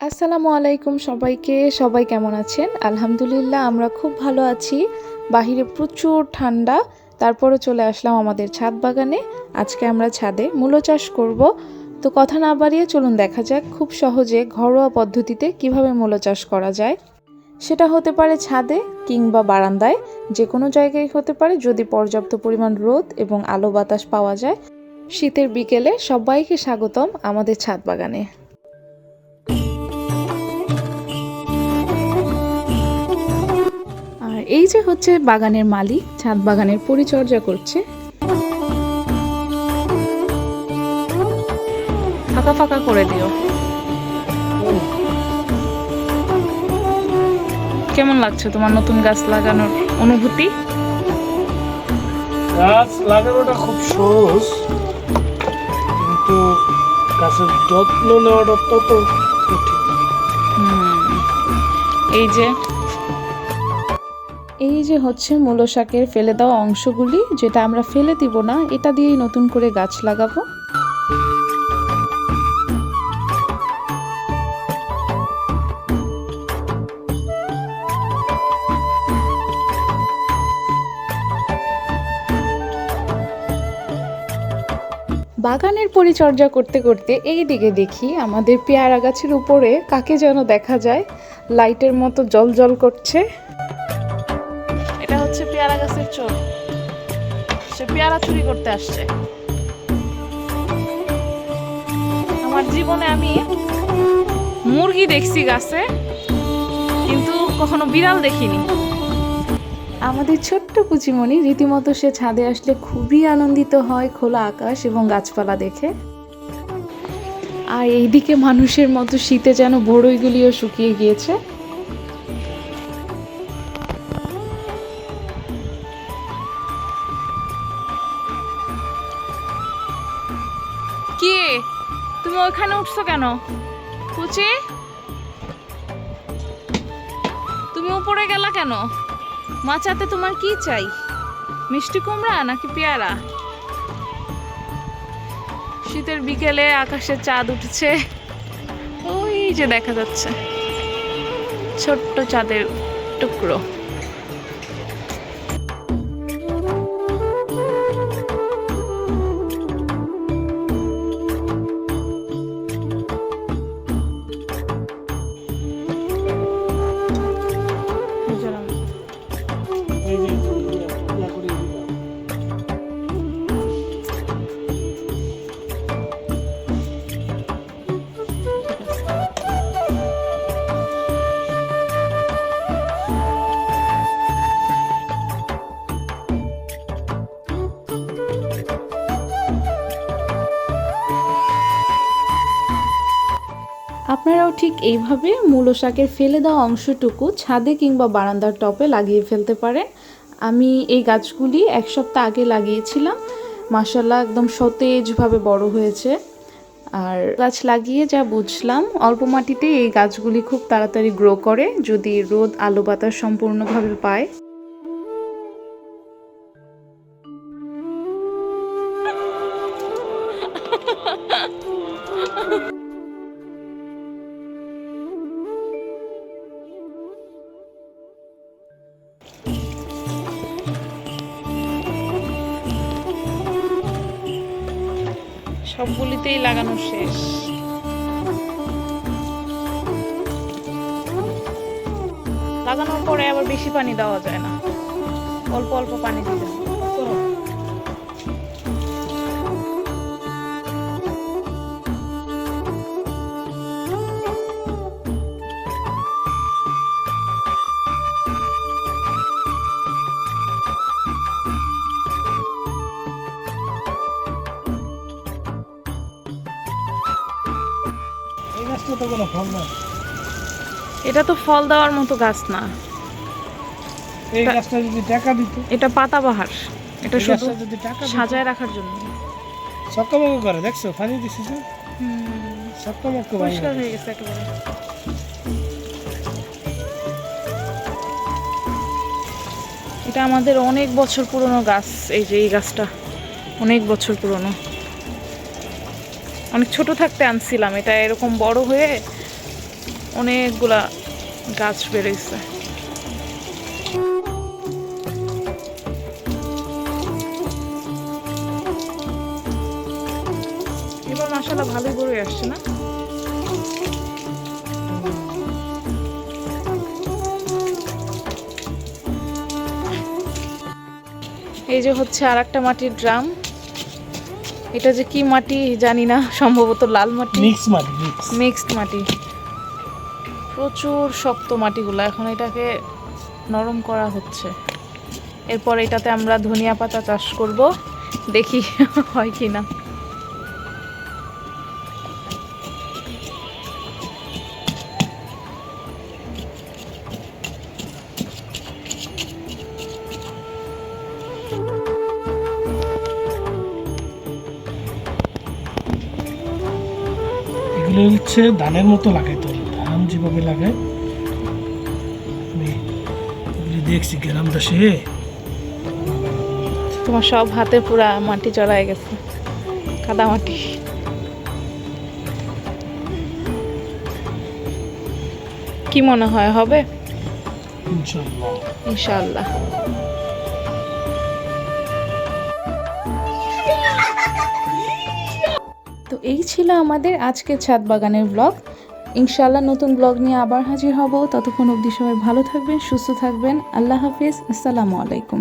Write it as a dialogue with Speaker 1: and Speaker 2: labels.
Speaker 1: আসসালামু আলাইকুম সবাইকে। সবাই কেমন আছেন? আলহামদুলিল্লাহ আমরা খুব ভালো আছি। বাহিরে প্রচুর ঠান্ডা, তারপরে চলে আসলাম আমাদের ছাদ বাগানে। আজকে আমরা ছাদে মূলো চাষ করব। তো কথা না বাড়িয়ে চলুন দেখা যাক খুব সহজে ঘরোয়া পদ্ধতিতে কিভাবে মূলো চাষ করা যায়। সেটা হতে পারে ছাদে কিংবা বারান্দায়, যে কোনো জায়গায় হতে পারে যদি পর্যাপ্ত পরিমাণ রোদ এবং আলো বাতাস পাওয়া যায়। শীতের বিকেলে সবাইকে স্বাগতম আমাদের ছাদ বাগানে। আর এই যে হচ্ছে বাগানের মালিক, ছাদ বাগানের পরিচর্যা করছে। ফাঁকা ফাঁকা করে দিও। কেমন লাগছে তোমার নতুন গাছ লাগানোর অনুভূতি?
Speaker 2: গাছ লাগানোটা খুব সহজ, কিন্তু গাছের যত্ন নেওয়াটা তত কঠিন।
Speaker 1: এই যে হচ্ছে মূলো শাকের ফেলে দেওয়া অংশগুলি, যেটা আমরা ফেলে দিব না, এটা দিয়েই নতুন করে গাছ লাগাবো। বাগানের পরিচর্যা করতে করতে এই দিকে দেখি আমাদের পেয়ারা গাছের উপরে কাকে যেন দেখা যায়, লাইটের মতো জ্বলজ্বল করছে। এটা হচ্ছে পেয়ারা গাছের চোর, সে পেয়ারা চুরি করতে আসছে। আমার জীবনে আমি মুরগি দেখছি গাছে, কিন্তু কখনো বিড়াল দেখিনি। আমাদের ছোট্ট কুচিমণি রীতিমতো সে ছাদে আসলে খুবই আনন্দিত হয় খোলা আকাশ এবং গাছপালা দেখে। আর এইদিকে মানুষের মতো শীতে যেন বড়ইগুলিও শুকিয়ে গিয়েছে। কি তুমি ওইখানে উঠছো কেন কুচি? তুমি উপরে গেলা কেন? মাচাতে তোমার কি চাই? মিষ্টি কুমড়া নাকি পেয়ারা? শীতের বিকেলে আকাশে চাঁদ উঠেছে, ওই যে দেখা যাচ্ছে ছোট্ট চাঁদের টুকরো। আপনারাও ঠিক এইভাবে মূলো শাকের ফেলে দেওয়া অংশটুকু ছাদে কিংবা বারান্দার টবে লাগিয়ে ফেলতে পারেন। আমি এই গাছগুলি এক সপ্তাহ আগে লাগিয়েছিলাম, মাশাআল্লাহ একদম সতেজভাবে বড় হয়েছে। আর গাছ লাগিয়ে যা বুঝলাম, অল্প মাটিতে এই গাছগুলি খুব তাড়াতাড়ি গ্রো করে যদি রোদ আলো বাতাস সম্পূর্ণভাবে পায়। সবগুলিতেই লাগানো শেষ। লাগানোর পরে আবার বেশি পানি দেওয়া যায় না, অল্প অল্প পানি দিতে হবে। এটা তো ফল দেওয়ার মতো গাছ না,
Speaker 2: এই গাছটা যদি টাকা দিত।
Speaker 1: এটা পাতাবাহার, এটা শুধু সাজায় রাখার জন্য।
Speaker 2: চকমক করে দেখছো, পানি দিছিস না? চকমক
Speaker 1: পরিষ্কার হয়ে গেছে একেবারে। এটা আমাদের অনেক বছর পুরনো গাছ। এই যে এই গাছটা অনেক বছর পুরনো, অনেক ছোট থাকতে আনছিলাম। এটা এরকম বড় হয়ে অনেকগুলা গাছ বেরোইছে। এবার মাশাআল্লাহ ভালোই বড়ই আসছে না? এই যে হচ্ছে আর একটা মাটির ড্রাম। এটা যে কি মাটি জানি না, সম্ভবত লাল মাটি, মিক্সড মাটি। প্রচুর শক্ত মাটিগুলো, এখন এটাকে নরম করা হচ্ছে। এরপর এটাতে আমরা ধনিয়া পাতা চাষ করব, দেখি হয় কি না।
Speaker 2: এগুলো হচ্ছে ধানের মতো লাগে, তো ধান যেভাবে লাগে আমি দেখছি গ্রাম দেশে।
Speaker 1: তোমার সব হাতে পুরা মাটি চড়ায় গেছে, কাদা মাটি। কি মনে হয় হবে?
Speaker 2: ইনশাআল্লাহ
Speaker 1: ইনশাআল্লাহ। তো এই ছিল আমাদের আজকের ছাদ বাগানের ব্লগ। ইনশাআল্লাহ নতুন ব্লগ নিয়ে আবার হাজির হব। ততক্ষণ অবধি সবাই ভালো থাকবেন, সুস্থ থাকবেন। আল্লাহ হাফিজ, আসসালামু আলাইকুম।